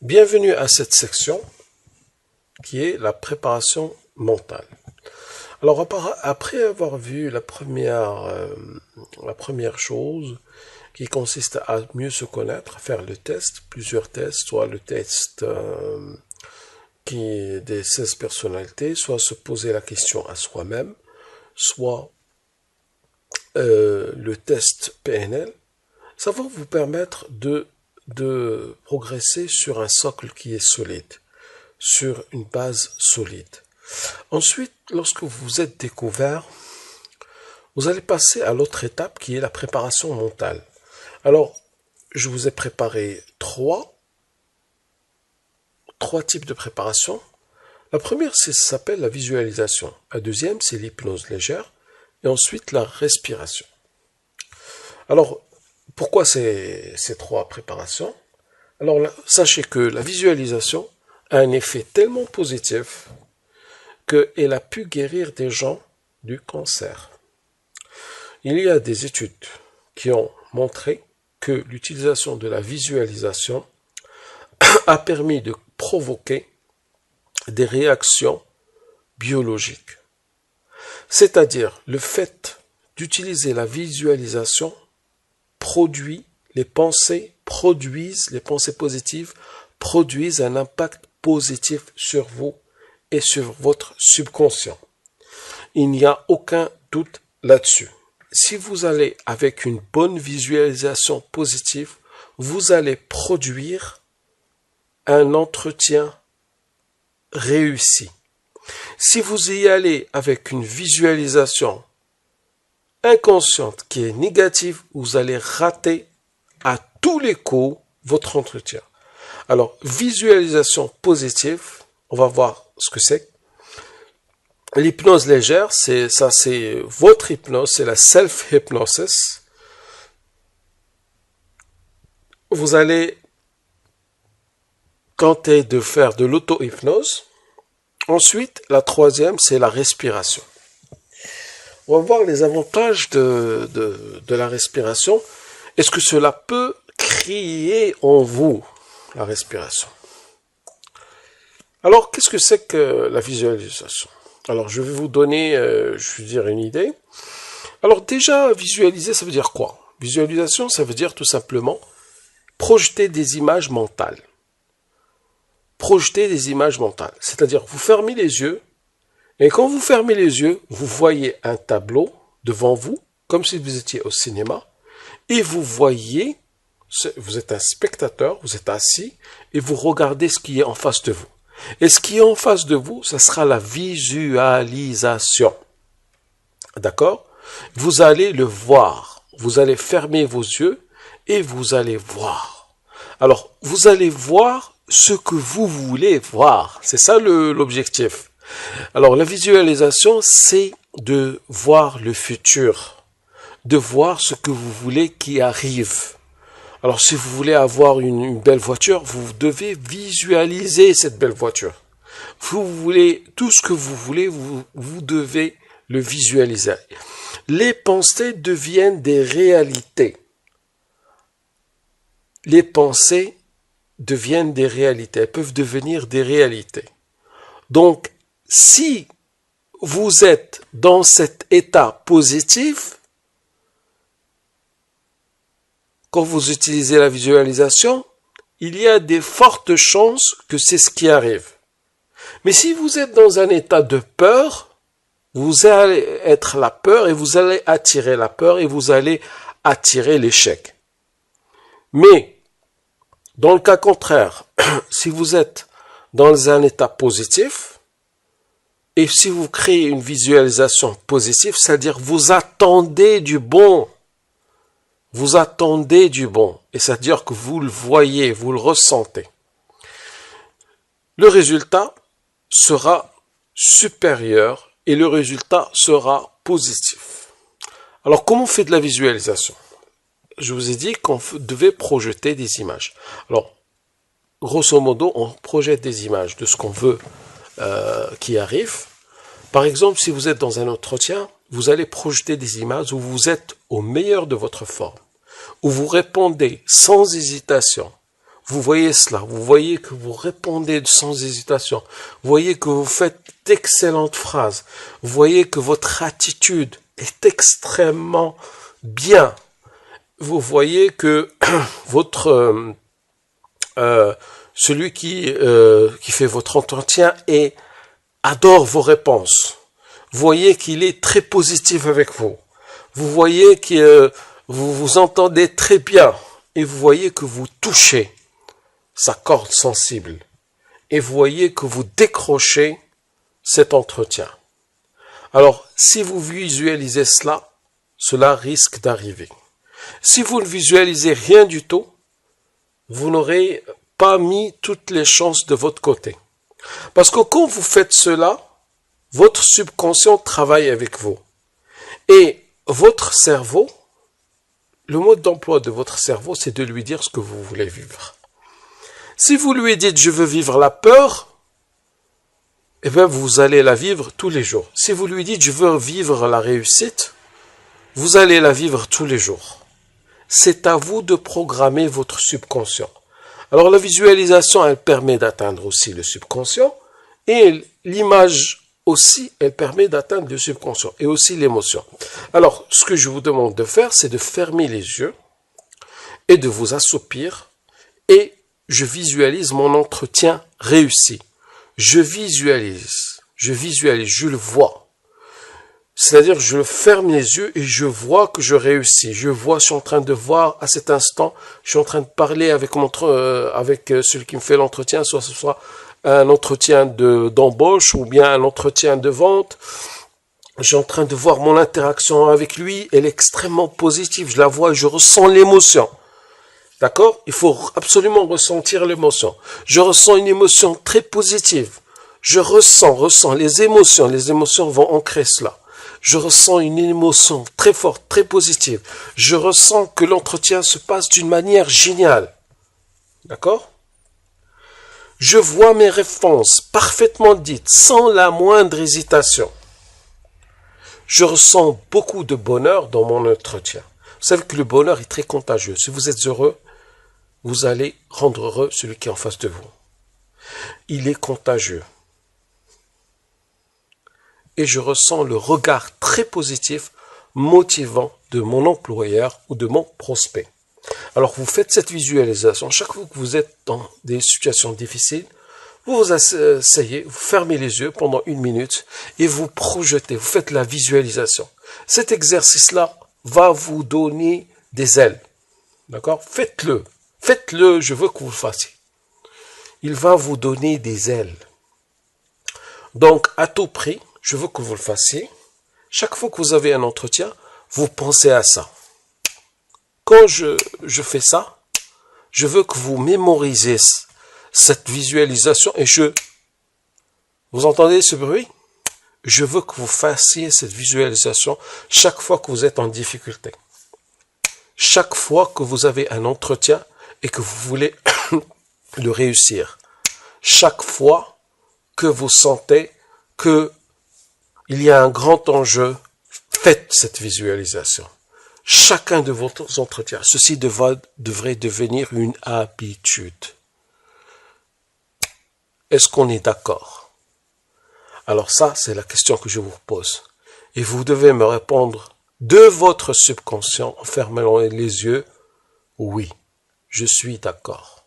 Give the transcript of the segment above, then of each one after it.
Bienvenue à cette section qui est la préparation mentale. Alors après avoir vu la première chose qui consiste à mieux se connaître, faire le test, plusieurs tests, soit le test qui est des 16 personnalités, soit se poser la question à soi-même, soit le test PNL, ça va vous permettre de progresser sur un socle qui est solide, sur une base solide. Ensuite, lorsque vous êtes découvert, vous allez passer à l'autre étape qui est la préparation mentale. Alors, je vous ai préparé trois types de préparation. La première, ça s'appelle la visualisation. La deuxième, c'est l'hypnose légère. Et ensuite, la respiration. Alors, pourquoi ces trois préparations? Alors, sachez que la visualisation a un effet tellement positif qu'elle a pu guérir des gens du cancer. Il y a des études qui ont montré que l'utilisation de la visualisation a permis de provoquer des réactions biologiques. C'est-à-dire, le fait d'utiliser la visualisation produisent les pensées positives, produisent un impact positif sur vous et sur votre subconscient. Il n'y a aucun doute là-dessus. Si vous allez avec une bonne visualisation positive, vous allez produire un entretien réussi. Si vous y allez avec une visualisation inconsciente qui est négative, vous allez rater à tous les coups votre entretien. Alors, visualisation positive, on va voir ce que c'est. L'hypnose légère, c'est votre hypnose, c'est la self-hypnosis. Vous allez tenter de faire de l'auto-hypnose. Ensuite, la troisième, c'est la respiration. On va voir les avantages de la respiration. Est-ce que cela peut créer en vous la respiration? Alors, qu'est-ce que c'est que la visualisation? Alors, je vais vous donner, une idée. Alors, déjà, visualiser, ça veut dire quoi? Visualisation, ça veut dire tout simplement projeter des images mentales. Projeter des images mentales. C'est-à-dire, vous fermez les yeux, et quand vous fermez les yeux, vous voyez un tableau devant vous, comme si vous étiez au cinéma, et vous voyez, vous êtes un spectateur, vous êtes assis, et vous regardez ce qui est en face de vous. Et ce qui est en face de vous, ça sera la visualisation. D'accord? Vous allez le voir. Vous allez fermer vos yeux et vous allez voir. Alors, vous allez voir ce que vous voulez voir. C'est ça l'objectif. Alors, la visualisation, c'est de voir le futur, de voir ce que vous voulez qui arrive. Alors, si vous voulez avoir une belle voiture, vous devez visualiser cette belle voiture. Vous voulez tout ce que vous voulez, vous devez le visualiser. Les pensées deviennent des réalités. Les pensées deviennent des réalités. Elles peuvent devenir des réalités. Donc, si vous êtes dans cet état positif, quand vous utilisez la visualisation, il y a des fortes chances que c'est ce qui arrive. Mais si vous êtes dans un état de peur, vous allez être la peur et vous allez attirer la peur et vous allez attirer l'échec. Mais, dans le cas contraire, si vous êtes dans un état positif, et si vous créez une visualisation positive, c'est-à-dire vous attendez du bon, vous attendez du bon, et c'est-à-dire que vous le voyez, vous le ressentez. Le résultat sera supérieur et le résultat sera positif. Alors, comment on fait de la visualisation? Je vous ai dit qu'on devait projeter des images. Alors, grosso modo, on projette des images de ce qu'on veut qui arrive. Par exemple, si vous êtes dans un entretien, vous allez projeter des images où vous êtes au meilleur de votre forme, où vous répondez sans hésitation, vous voyez cela, vous voyez que vous répondez sans hésitation, vous voyez que vous faites d'excellentes phrases, vous voyez que votre attitude est extrêmement bien, vous voyez que votre celui qui fait votre entretien adore vos réponses. Vous voyez qu'il est très positif avec vous. Vous voyez que vous vous entendez très bien. Et vous voyez que vous touchez sa corde sensible. Et vous voyez que vous décrochez cet entretien. Alors, si vous visualisez cela, cela risque d'arriver. Si vous ne visualisez rien du tout, vous n'aurez pas mis toutes les chances de votre côté. Parce que quand vous faites cela, votre subconscient travaille avec vous. Et votre cerveau, le mode d'emploi de votre cerveau, c'est de lui dire ce que vous voulez vivre. Si vous lui dites « je veux vivre la peur », eh bien vous allez la vivre tous les jours. Si vous lui dites « je veux vivre la réussite », vous allez la vivre tous les jours. C'est à vous de programmer votre subconscient. Alors la visualisation, elle permet d'atteindre aussi le subconscient, et l'image aussi, elle permet d'atteindre le subconscient, et aussi l'émotion. Alors, ce que je vous demande de faire, c'est de fermer les yeux, et de vous assoupir, et je visualise mon entretien réussi. Je visualise, je le vois. C'est-à-dire, je ferme les yeux et je vois que je réussis. Je vois, je suis en train de voir à cet instant, je suis en train de parler avec celui qui me fait l'entretien, soit ce soit un entretien d'embauche ou bien un entretien de vente. Je suis en train de voir mon interaction avec lui, elle est extrêmement positive. Je la vois et je ressens l'émotion. D'accord? Il faut absolument ressentir l'émotion. Je ressens une émotion très positive. Je ressens les émotions. Les émotions vont ancrer cela. Je ressens une émotion très forte, très positive. Je ressens que l'entretien se passe d'une manière géniale. D'accord? Je vois mes réponses parfaitement dites, sans la moindre hésitation. Je ressens beaucoup de bonheur dans mon entretien. Vous savez que le bonheur est très contagieux. Si vous êtes heureux, vous allez rendre heureux celui qui est en face de vous. Il est contagieux. Et je ressens le regard très positif, motivant de mon employeur ou de mon prospect. Alors vous faites cette visualisation. Chaque fois que vous êtes dans des situations difficiles, vous vous asseyez, vous fermez les yeux pendant 1 minute et vous projetez, vous faites la visualisation. Cet exercice-là va vous donner des ailes. D'accord? Faites-le. Faites-le, je veux que vous le fassiez. Il va vous donner des ailes. Donc, à tout prix, je veux que vous le fassiez. Chaque fois que vous avez un entretien, vous pensez à ça. Quand je fais ça, je veux que vous mémorisez cette visualisation et vous entendez ce bruit? Je veux que vous fassiez cette visualisation chaque fois que vous êtes en difficulté. Chaque fois que vous avez un entretien et que vous voulez le réussir. Chaque fois que vous sentez que il y a un grand enjeu, faites cette visualisation. Chacun de vos entretiens, ceci devrait devenir une habitude. Est-ce qu'on est d'accord? Alors ça, c'est la question que je vous pose. Et vous devez me répondre de votre subconscient en fermant les yeux. Oui, je suis d'accord.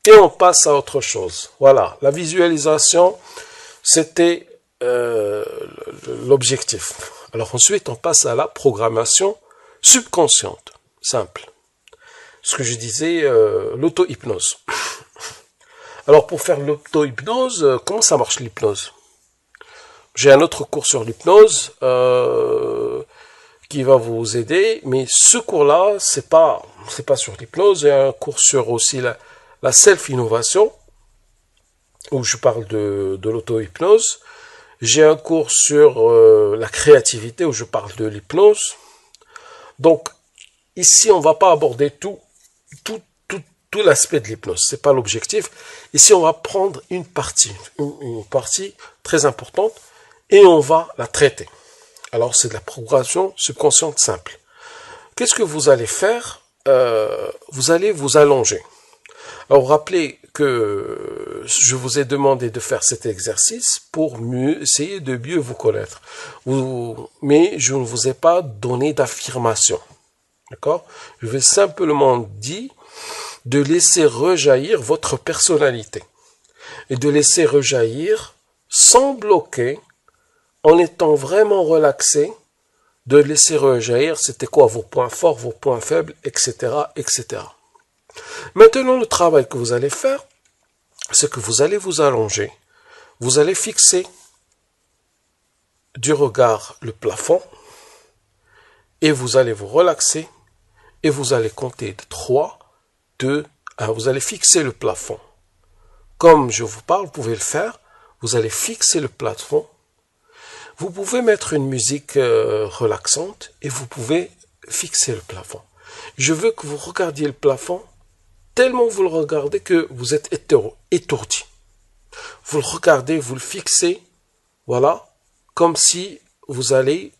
Et on passe à autre chose. Voilà, la visualisation, c'était l'objectif. Alors ensuite, on passe à la programmation subconsciente. Simple. Ce que je disais, l'auto-hypnose. Alors pour faire l'auto-hypnose, comment ça marche l'hypnose? J'ai un autre cours sur l'hypnose qui va vous aider, mais ce cours-là, c'est pas sur l'hypnose. J'ai un cours sur aussi la self-innovation, où je parle de l'auto-hypnose. J'ai un cours sur la créativité, où je parle de l'hypnose. Donc, ici, on va pas aborder tout l'aspect de l'hypnose. C'est pas l'objectif. Ici, on va prendre une partie très importante, et on va la traiter. Alors, c'est de la programmation subconsciente simple. Qu'est-ce que vous allez faire? Vous allez vous allonger. Alors rappelez que je vous ai demandé de faire cet exercice pour essayer de mieux vous connaître. Mais je ne vous ai pas donné d'affirmation. D'accord? Je vais simplement dire de laisser rejaillir votre personnalité. Et de laisser rejaillir sans bloquer, en étant vraiment relaxé, de laisser rejaillir c'était quoi vos points forts, vos points faibles, etc., etc. Maintenant, le travail que vous allez faire, c'est que vous allez vous allonger, vous allez fixer du regard le plafond, et vous allez vous relaxer, et vous allez compter de 3, 2, 1. Vous allez fixer le plafond. Comme je vous parle, vous pouvez le faire. Vous allez fixer le plafond. Vous pouvez mettre une musique relaxante et vous pouvez fixer le plafond. Je veux que vous regardiez le plafond tellement vous le regardez que vous êtes étourdi. Vous le regardez, vous le fixez, voilà, comme si vous allez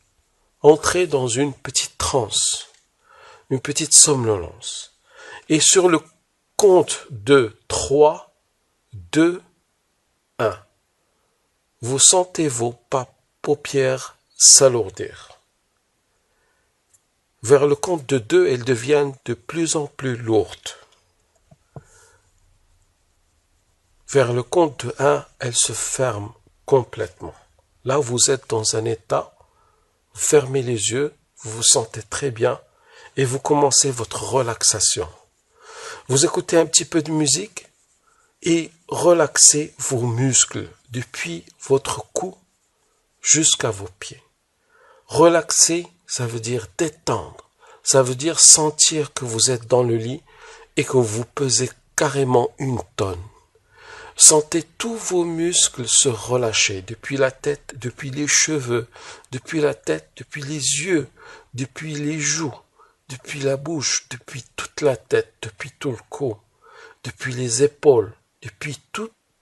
entrer dans une petite transe, une petite somnolence. Et sur le compte de 3, 2, 1, vous sentez vos paupières s'alourdir. Vers le compte de 2, elles deviennent de plus en plus lourdes. Vers le compte de 1, elles se ferment complètement. Là, vous êtes dans un état, vous fermez les yeux, vous vous sentez très bien et vous commencez votre relaxation. Vous écoutez un petit peu de musique et relaxez vos muscles depuis votre cou jusqu'à vos pieds. Relaxer, ça veut dire détendre. Ça veut dire sentir que vous êtes dans le lit et que vous pesez carrément 1 tonne. Sentez tous vos muscles se relâcher depuis la tête, depuis les cheveux, depuis la tête, depuis les yeux, depuis les joues, depuis la bouche, depuis toute la tête, depuis tout le cou, depuis les épaules, depuis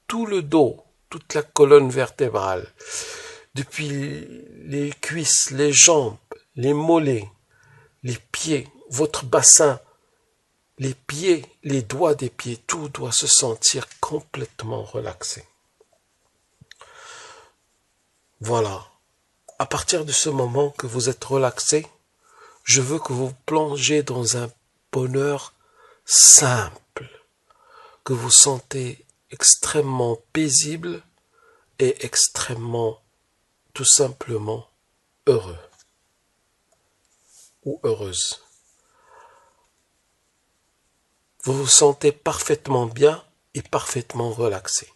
tout le dos, toute la colonne vertébrale, depuis les cuisses, les jambes, les mollets, les pieds, votre bassin, les pieds, les doigts des pieds, tout doit se sentir complètement relaxé. Voilà. À partir de ce moment que vous êtes relaxé, je veux que vous plongez dans un bonheur simple, que vous sentez extrêmement paisible et extrêmement, tout simplement, heureux ou heureuse. Vous vous sentez parfaitement bien et parfaitement relaxé.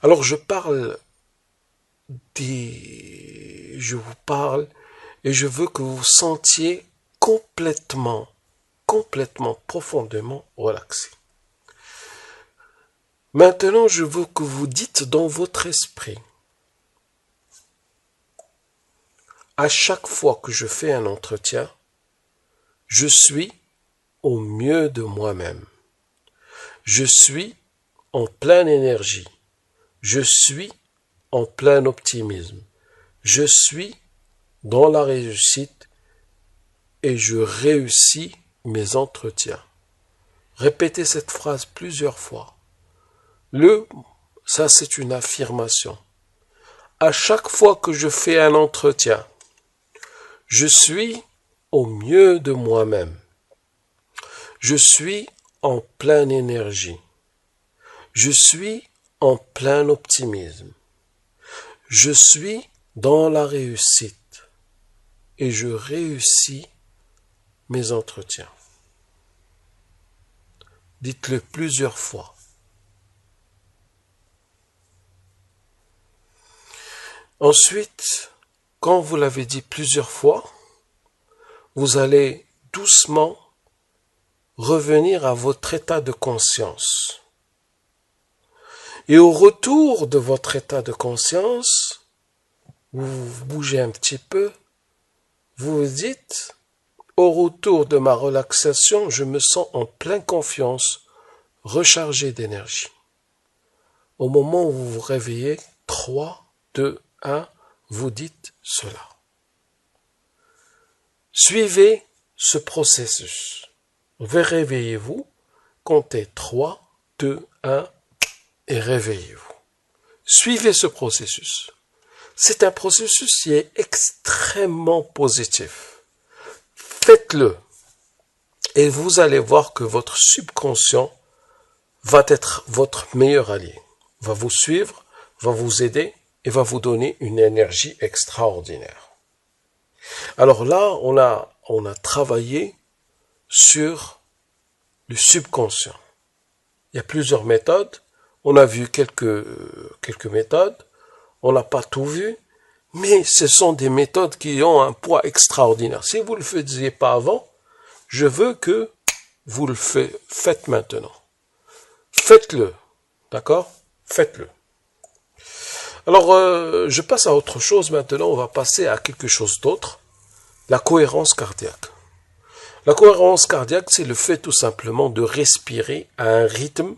Alors je vous parle et je veux que vous vous sentiez complètement, profondément relaxé. Maintenant, je veux que vous dites dans votre esprit, à chaque fois que je fais un entretien, je suis au mieux de moi-même. Je suis en pleine énergie. Je suis en plein optimisme. Je suis dans la réussite et je réussis mes entretiens. Répétez cette phrase plusieurs fois. Ça c'est une affirmation. À chaque fois que je fais un entretien, je suis au mieux de moi-même. Je suis en pleine énergie. Je suis en plein optimisme. Je suis dans la réussite et je réussis mes entretiens. Dites-le plusieurs fois. Ensuite, quand vous l'avez dit plusieurs fois, vous allez doucement revenir à votre état de conscience. Et au retour de votre état de conscience, vous bougez un petit peu, vous vous dites, au retour de ma relaxation, je me sens en pleine confiance, rechargé d'énergie. Au moment où vous vous réveillez, 3, 2, 1, vous dites cela. Suivez ce processus. Réveillez-vous comptez 3, 2, 1 et réveillez-vous. Suivez ce processus. C'est un processus qui est extrêmement positif. Faites-le et vous allez voir que votre subconscient va être votre meilleur allié, va vous suivre, va vous aider et va vous donner une énergie extraordinaire. Alors là, on a travaillé sur le subconscient. Il y a plusieurs méthodes. On a vu quelques méthodes. On n'a pas tout vu, mais ce sont des méthodes qui ont un poids extraordinaire. Si vous ne le faisiez pas avant, je veux que vous le faites maintenant. Faites-le, d'accord? Faites-le. Alors, je passe à autre chose maintenant. On va passer à quelque chose d'autre. La cohérence cardiaque. La cohérence cardiaque, c'est le fait tout simplement de respirer à un rythme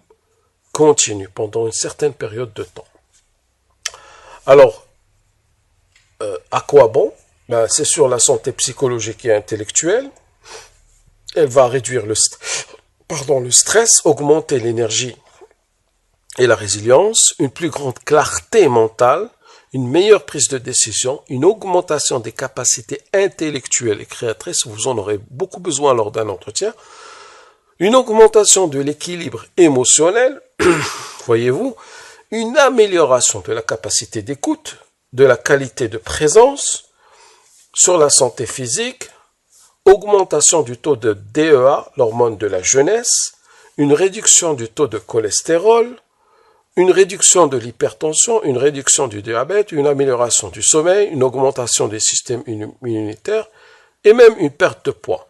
continu pendant une certaine période de temps. Alors, à quoi bon? Ben, c'est sur la santé psychologique et intellectuelle. Elle va réduire le stress, augmenter l'énergie et la résilience, une plus grande clarté mentale, une meilleure prise de décision, une augmentation des capacités intellectuelles et créatrices, vous en aurez beaucoup besoin lors d'un entretien, une augmentation de l'équilibre émotionnel, voyez-vous, une amélioration de la capacité d'écoute, de la qualité de présence, sur la santé physique, augmentation du taux de DEA, l'hormone de la jeunesse, une réduction du taux de cholestérol, une réduction de l'hypertension, une réduction du diabète, une amélioration du sommeil, une augmentation des systèmes immunitaires et même une perte de poids.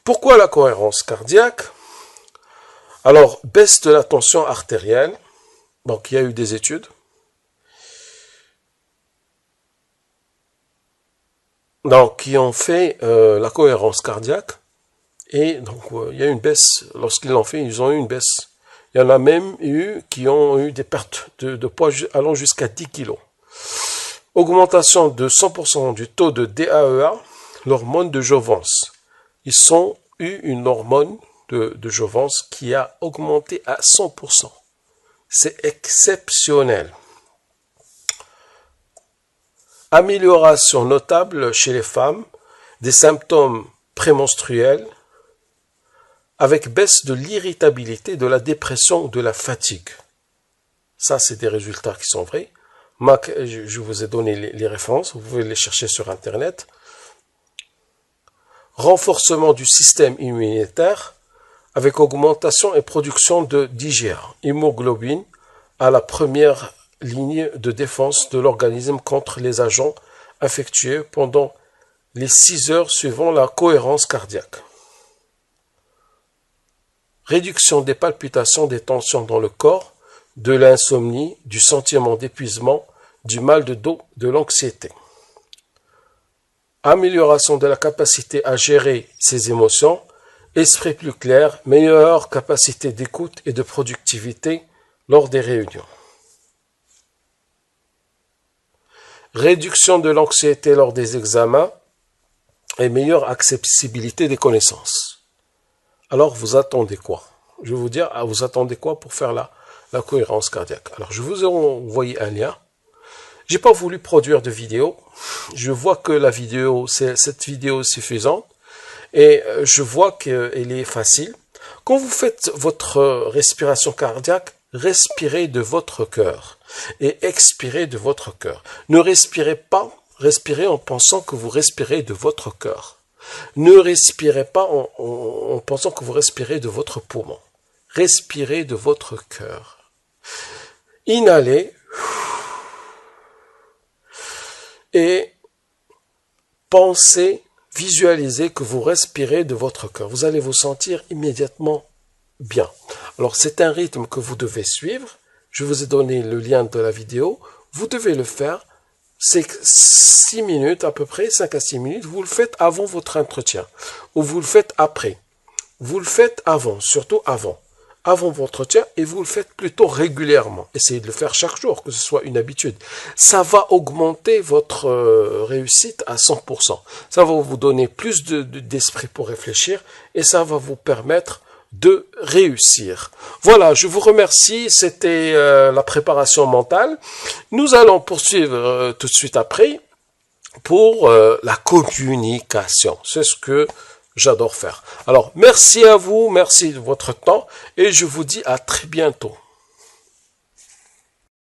Pourquoi la cohérence cardiaque? Alors, baisse de la tension artérielle. Donc, il y a eu des études. Donc, qui ont fait la cohérence cardiaque. Et donc, il y a eu une baisse. Lorsqu'ils l'ont fait, ils ont eu une baisse. Il y en a même eu qui ont eu des pertes de poids allant jusqu'à 10 kg. Augmentation de 100% du taux de DAEA, l'hormone de jouvence. Ils ont eu une hormone de jouvence qui a augmenté à 100%. C'est exceptionnel. Amélioration notable chez les femmes des symptômes prémenstruels, avec baisse de l'irritabilité, de la dépression, de la fatigue. Ça, c'est des résultats qui sont vrais. Je vous ai donné les références, vous pouvez les chercher sur Internet. Renforcement du système immunitaire, avec augmentation et production d'IgA, hémoglobine, à la première ligne de défense de l'organisme contre les agents infectieux pendant les 6 heures suivant la cohérence cardiaque. Réduction des palpitations, des tensions dans le corps, de l'insomnie, du sentiment d'épuisement, du mal de dos, de l'anxiété. Amélioration de la capacité à gérer ses émotions, esprit plus clair, meilleure capacité d'écoute et de productivité lors des réunions. Réduction de l'anxiété lors des examens et meilleure accessibilité des connaissances. Alors, vous attendez quoi? Je vais vous dire, vous attendez quoi pour faire la cohérence cardiaque? Alors, je vous ai envoyé un lien. J'ai pas voulu produire de vidéo. Je vois que cette vidéo est suffisante. Et je vois qu'elle est facile. Quand vous faites votre respiration cardiaque, respirez de votre cœur et expirez de votre cœur. Ne respirez en pensant que vous respirez de votre cœur. Ne respirez pas en pensant que vous respirez de votre poumon. Respirez de votre cœur. Inhalez et pensez, visualisez que vous respirez de votre cœur. Vous allez vous sentir immédiatement bien. Alors, c'est un rythme que vous devez suivre. Je vous ai donné le lien de la vidéo. Vous devez le faire. C'est 6 minutes à peu près, 5 à 6 minutes. Vous le faites avant votre entretien ou vous le faites après. Vous le faites avant, surtout avant votre entretien, et vous le faites plutôt régulièrement. Essayez de le faire chaque jour, que ce soit une habitude. Ça va augmenter votre réussite à 100%. Ça va vous donner plus d'esprit pour réfléchir et ça va vous permettre de réussir. Voilà, je vous remercie. C'était la préparation mentale. Nous allons poursuivre tout de suite après pour la communication. C'est ce que j'adore faire. Alors, merci à vous, merci de votre temps et je vous dis à très bientôt.